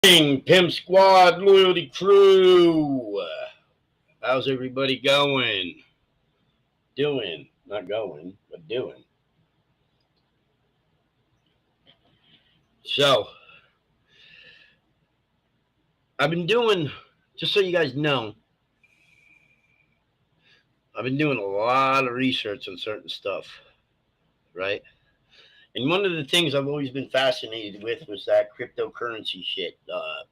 Pimp Squad Loyalty Crew. How's everybody going? Doing. Not going, but doing. So, I've been doing, just so you guys know, I've been doing a lot of research on certain stuff, right? And one of the things I've always been fascinated with was that cryptocurrency shit,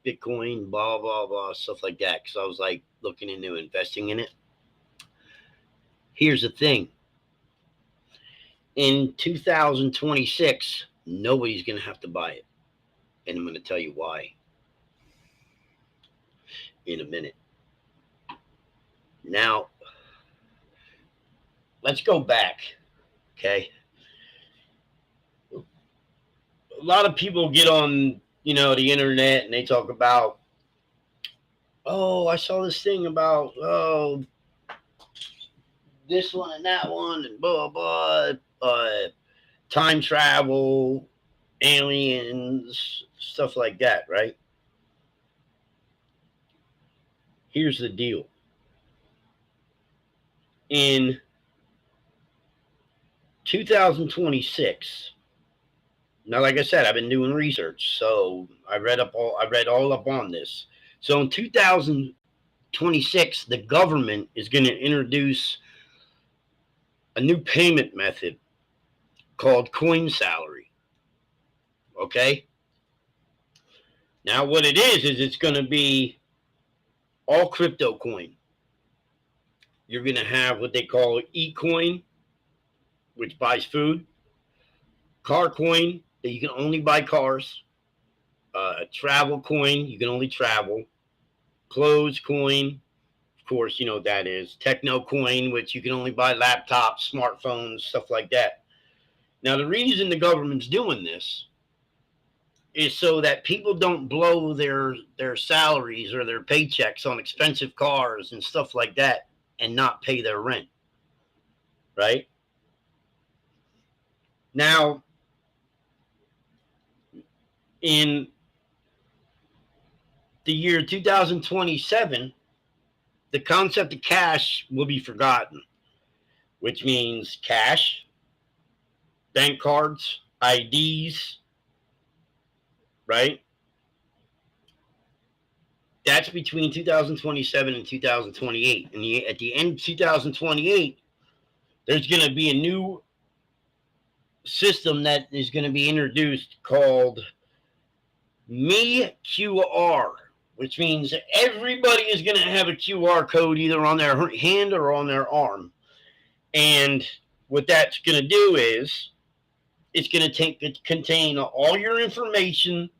Bitcoin, blah, blah, blah, stuff like that. Because I was like looking into investing in it. Here's the thing. In 2026, nobody's going to have to buy it. And I'm going to tell you why in a minute. Now, let's go back, okay? A lot of people get on, the internet and they talk about, oh, I saw this thing about, this one and that one and blah, blah, time travel, aliens, stuff like that, right? Here's the deal. In 2026, now, like I said, I've been doing research, so I read all up on this. So in 2026, the government is going to introduce a new payment method called coin salary. Okay? Now, what it is it's going to be all crypto coin. You're going to have what they call eCoin, which buys food, car coin, that you can only buy cars, travel coin, you can only travel, clothes coin, of course, you know what that is, techno coin, which you can only buy laptops, smartphones, stuff like that. Now, the reason the government's doing this is so that people don't blow their salaries or their paychecks on expensive cars and stuff like that and not pay their rent, right? Now, in the year 2027, the concept of cash will be forgotten, which means cash, bank cards, IDs, right? That's between 2027 and 2028. And at the end of 2028, there's going to be a new system that is going to be introduced called QR, which means everybody is going to have a QR code either on their hand or on their arm. And what that's going to do is it's going to contain all your information,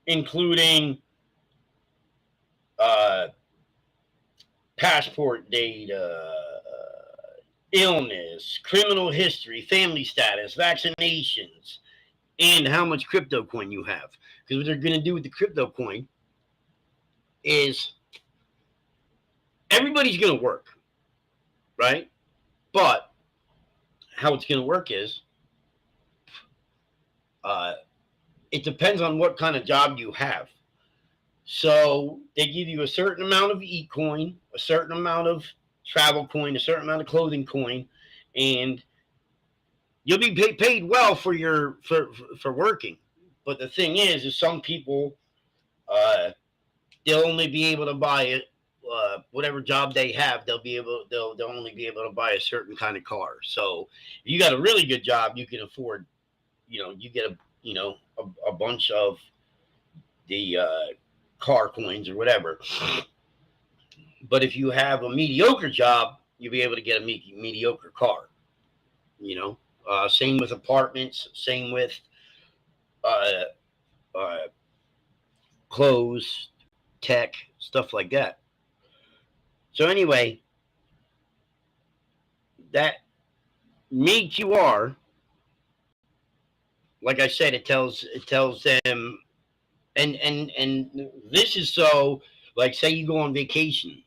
including passport data, illness, criminal history, family status, vaccinations, and how much crypto coin you have. Because what they're going to do with the crypto coin is everybody's going to work, right? But how it's going to work is it depends on what kind of job you have. So they give you a certain amount of eCoin, a certain amount of travel coin, a certain amount of clothing coin, and you'll be paid well for working. But the thing is some people they'll only be able to buy it. Whatever job they have, they'll only be able to buy a certain kind of car. So if you got a really good job, you can afford, you get a bunch of the car coins or whatever. But if you have a mediocre job, you'll be able to get a mediocre car. Same with apartments. Same with clothes, tech, stuff like that. So anyway, that QR, like I said, it tells them, and this is so, like, say you go on vacation,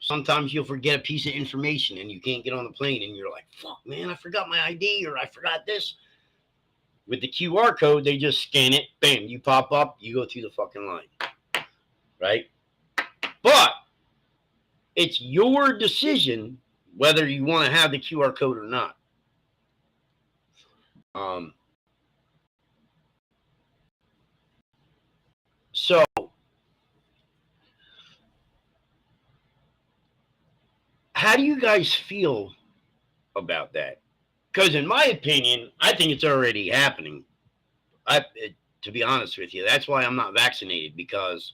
sometimes you'll forget a piece of information and you can't get on the plane and you're like, fuck, man, I forgot my ID or I forgot this. With the QR code, they just scan it, bam, you pop up, you go through the fucking line, right? But it's your decision whether you want to have the QR code or not. So how do you guys feel about that? Because in my opinion, I think it's already happening. To be honest with you, that's why I'm not vaccinated, because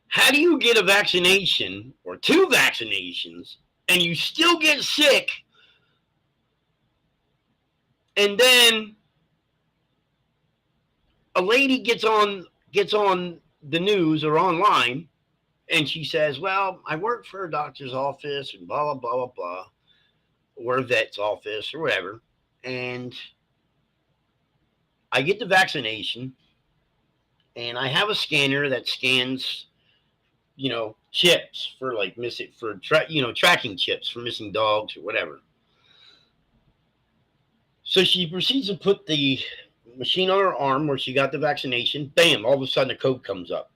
how do you get a vaccination or 2 vaccinations and you still get sick, and then a lady gets on the news or online and she says, well, I work for a doctor's office and blah, blah, blah, blah, blah, or a vet's office or whatever, and I get the vaccination and I have a scanner that scans, chips for like missing, for tracking chips for missing dogs or whatever. So she proceeds to put the machine on her arm where she got the vaccination. Bam, all of a sudden a code comes up.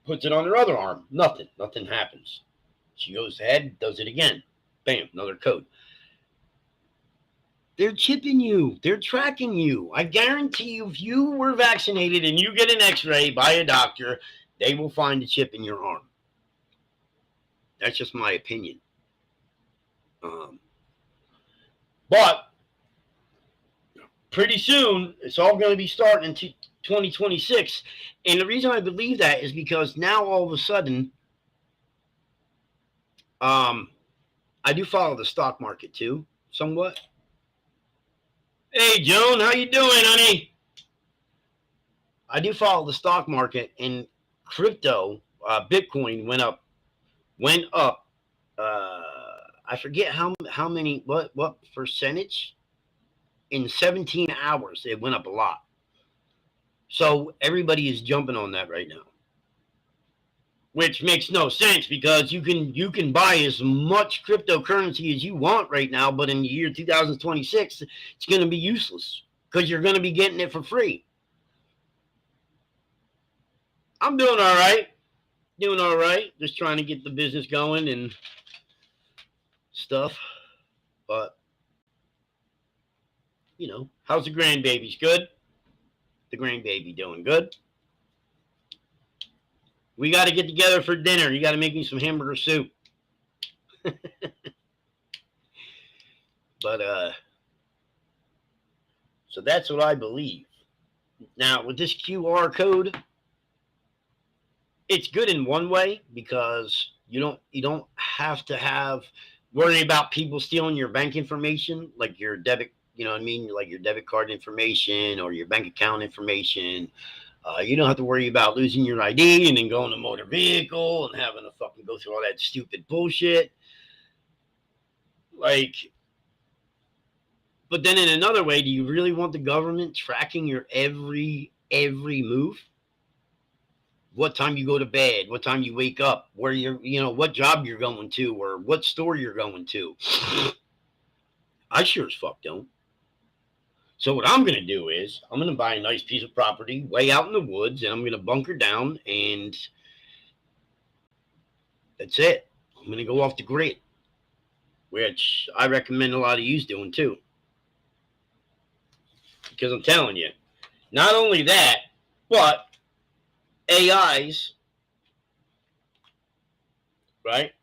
Puts it on her other arm. Nothing happens. She goes ahead, does it again. Bam, another code. They're chipping you. They're tracking you. I guarantee you, if you were vaccinated and you get an x-ray by a doctor, they will find a chip in your arm. That's just my opinion. But pretty soon, it's all going to be starting in 2026. And the reason I believe that is because now all of a sudden, I do follow the stock market too, somewhat. Hey, Joan, how you doing, honey? I do follow the stock market, and crypto, Bitcoin went up. I forget how many, what percentage? In 17 hours, it went up a lot. So everybody is jumping on that right now, which makes no sense, because you can buy as much cryptocurrency as you want right now, but in the year 2026, it's going to be useless because you're going to be getting it for free. I'm doing all right. Just trying to get the business going and stuff. But, how's the grandbabies? Good? The grandbaby doing good? We got to get together for dinner. You got to make me some hamburger soup. But, so that's what I believe. Now, with this QR code, it's good in one way, because you don't have to worry about people stealing your bank information, like your debit, like your debit card information or your bank account information. You don't have to worry about losing your ID and then going to motor vehicle and having to fucking go through all that stupid bullshit. But then in another way, do you really want the government tracking your every move? What time you go to bed, what time you wake up, where what job you're going to, or what store you're going to. I sure as fuck don't. So what I'm going to do is I'm going to buy a nice piece of property way out in the woods, and I'm going to bunker down, and that's it. I'm going to go off the grid, which I recommend a lot of yous doing too. Because I'm telling you, not only that, but AIs, right?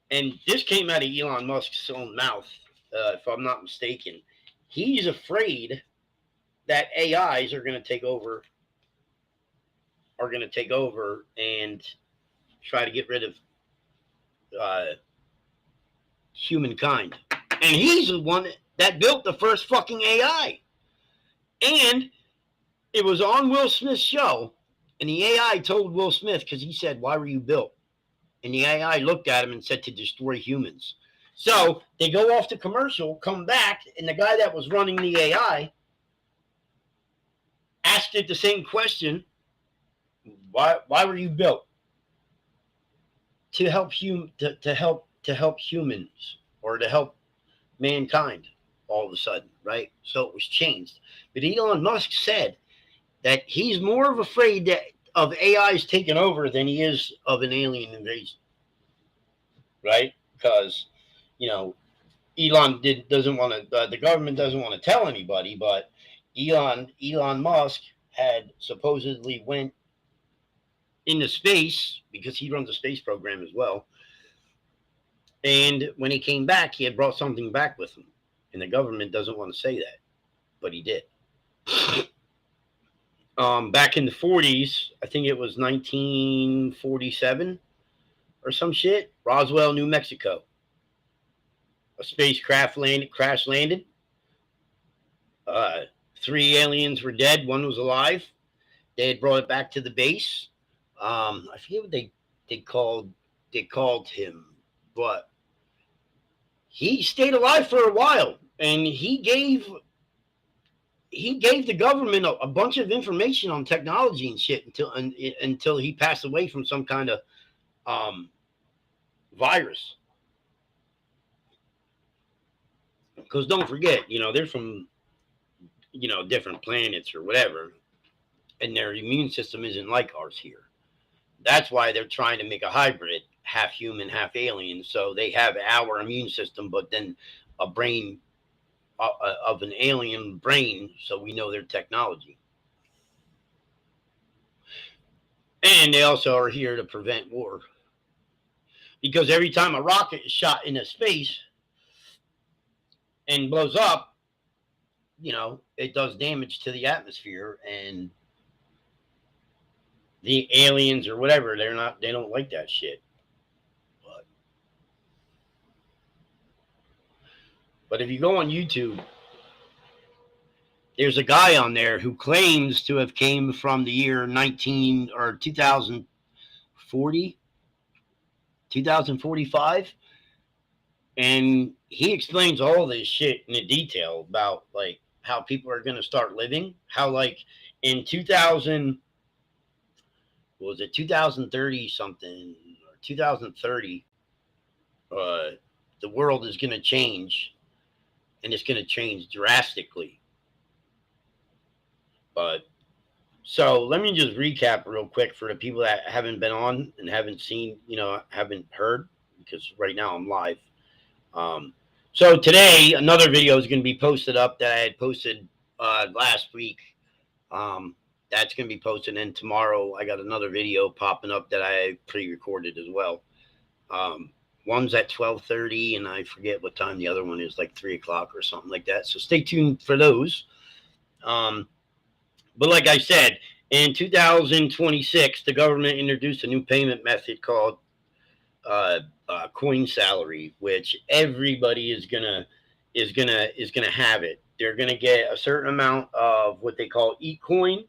And this came out of Elon Musk's own mouth, if I'm not mistaken. He's afraid that AIs are going to take over and try to get rid of humankind. And he's the one that built the first fucking AI. And it was on Will Smith's show, and the AI told Will Smith, because he said, why were you built? And the AI looked at him and said, to destroy humans. So they go off the commercial, come back, and the guy that was running the AI asked it the same question. Why were you built? to help to help humans or to help mankind all of a sudden, right? So it was changed. But Elon Musk said that he's more of afraid that of AI's taking over than he is of an alien invasion, right? Because you know doesn't want to the government doesn't want to tell anybody, but Elon Musk had supposedly went into space because he runs a space program as well. And when he came back, he had brought something back with him. And the government doesn't want to say that, but he did. Back in the 40s, I think it was 1947 or some shit, Roswell, New Mexico. A spacecraft crash landed. 3 aliens were dead. 1 was alive. They had brought it back to the base. I forget what they called him, but he stayed alive for a while, and he gave the government a bunch of information on technology and shit until he passed away from some kind of virus. Because don't forget, they're from different planets or whatever, and their immune system isn't like ours here. That's why they're trying to make a hybrid, half human, half alien. So they have our immune system, but then a brain of an alien brain, so we know their technology. And they also are here to prevent war. Because every time a rocket is shot into space and blows up, it does damage to the atmosphere, and the aliens or whatever, they don't like that shit. But if you go on YouTube, there's a guy on there who claims to have came from the year 2040, 2045, and he explains all this shit in detail about like how people are going to start living, how like in 2030 something or 2030, the world is going to change, and it's going to change drastically. But so let me just recap real quick for the people that haven't been on and haven't seen, haven't heard, because right now I'm live. So today another video is going to be posted up that I had posted last week. That's going to be posted, and tomorrow I got another video popping up that I pre-recorded as well. One's at 12:30, and I forget what time the other one is, like 3 o'clock or something like that. So stay tuned for those. But like I said, in 2026, the government introduced a new payment method called coin salary, which everybody is gonna have it. They're gonna get a certain amount of what they call e-coin.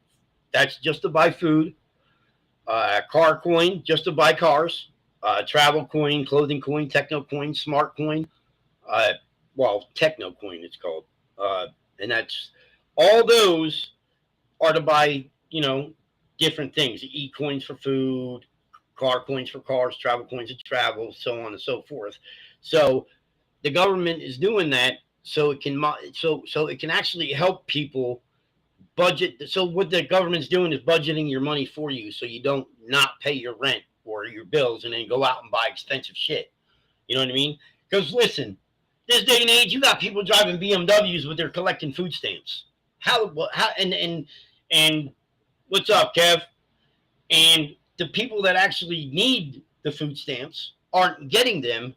That's just to buy food. Car coin, just to buy cars. Travel coin, clothing coin, techno coin, smart coin. Techno coin it's called. And that's all those are to buy, different things. E-coins for food, car coins for cars, travel coins to travel, so on and so forth. So the government is doing that so it can actually help people budget. So what the government's doing is budgeting your money for you, so you don't not pay your rent or your bills and then go out and buy expensive shit. You know what I mean? Because listen, this day and age, you got people driving BMWs with their collecting food stamps. How and what's up, Kev? And the people that actually need the food stamps aren't getting them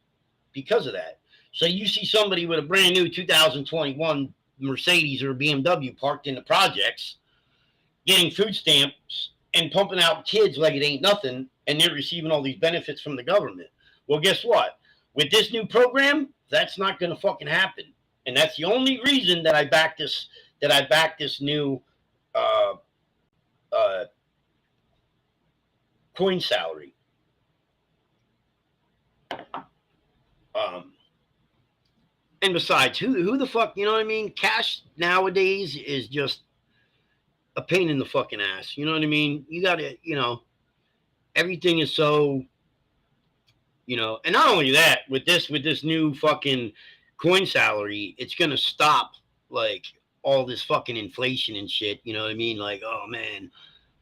because of that. So you see somebody with a brand new 2021 Mercedes or BMW parked in the projects getting food stamps and pumping out kids like it ain't nothing, and they're receiving all these benefits from the government. Well, guess what? With this new program, that's not going to fucking happen. And that's the only reason that I back this new coin salary. And besides, who the fuck, you know what I mean? Cash nowadays is just a pain in the fucking ass. You know what I mean? You gotta, everything is so you know. And not only that, with this new fucking coin salary, it's gonna stop like all this fucking inflation and shit. You know what I mean? Like, oh man,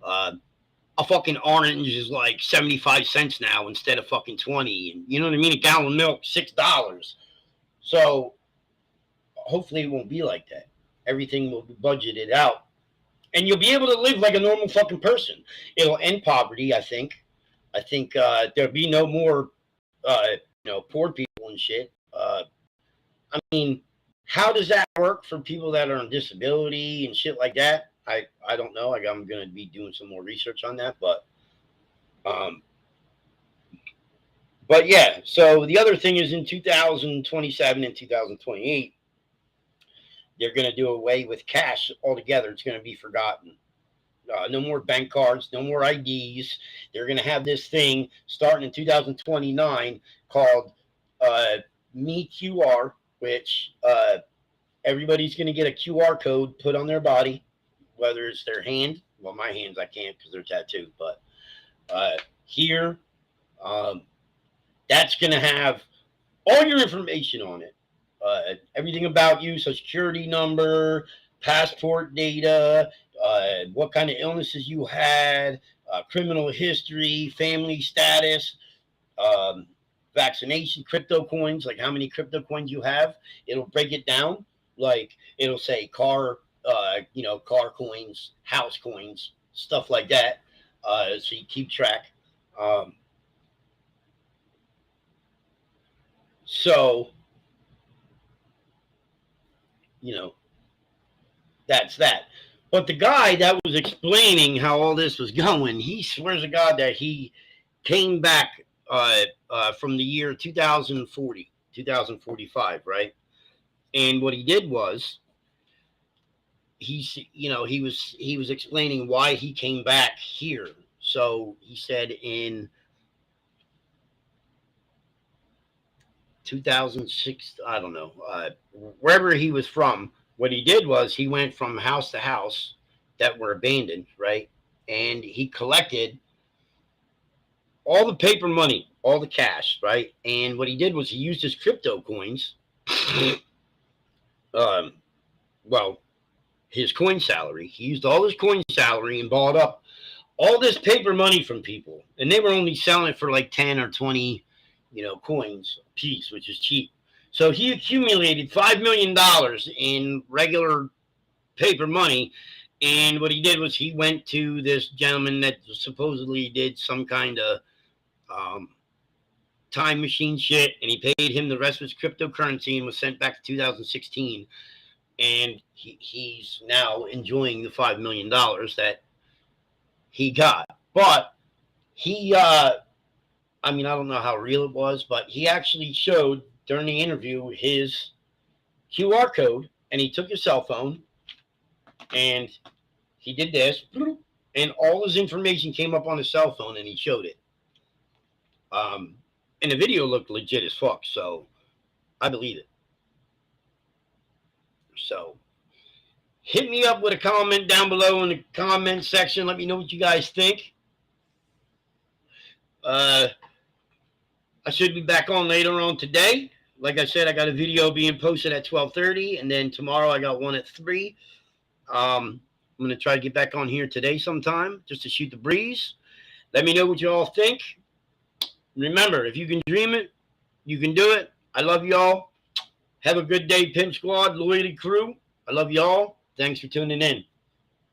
a fucking orange is like 75 cents now instead of fucking 20, and you know what I mean? A gallon of milk $6. So hopefully it won't be like that. Everything will be budgeted out, and you'll be able to live like a normal fucking person. It'll end poverty, I think. I think there'll be no more, poor people and shit. I mean, how does that work for people that are on disability and shit like that? I don't know. I'm going to be doing some more research on that, but yeah. So the other thing is in 2027 and 2028, they're going to do away with cash altogether. It's going to be forgotten. No more bank cards, no more IDs. They're going to have this thing starting in 2029 called Me QR, which everybody's going to get a QR code put on their body, whether it's their hand. Well, my hands I can't because they're tattooed, but here, that's going to have all your information on it. Everything about you, social security number, passport data, what kind of illnesses you had, criminal history, family status, vaccination, crypto coins, like how many crypto coins you have. It'll break it down. Like it'll say car coins, house coins, stuff like that. So you keep track. So, that's that. But the guy that was explaining how all this was going, he swears to God that he came back from the year 2040, 2045, right? And what he did was he was explaining why he came back here. So he said in 2006, I don't know, wherever he was from, what he did was he went from house to house that were abandoned, right? And he collected all the paper money, all the cash, right? And what he did was he used his crypto coins, his coin salary. He used all his coin salary and bought up all this paper money from people. And they were only selling it for like 10 or 20, coins a piece, which is cheap. So he accumulated $5 million in regular paper money. And what he did was he went to this gentleman that supposedly did some kind of time machine shit, and he paid him the rest of his cryptocurrency and was sent back to 2016. And he's now enjoying the $5 million that he got. But he, I don't know how real it was, but he actually showed during the interview his QR code, and he took his cell phone and he did this, and all his information came up on his cell phone, and he showed it. And the video looked legit as fuck, so I believe it. So hit me up with a comment down below in the comment section. Let me know what you guys think. I should be back on later on today. Like I said, I got a video being posted at 12:30, and then tomorrow I got one at 3. I'm going to try to get back on here today sometime just to shoot the breeze. Let me know what you all think. Remember, if you can dream it, you can do it. I love y'all. Have a good day, Pimp Squad, Loyalty Crew. I love y'all. Thanks for tuning in.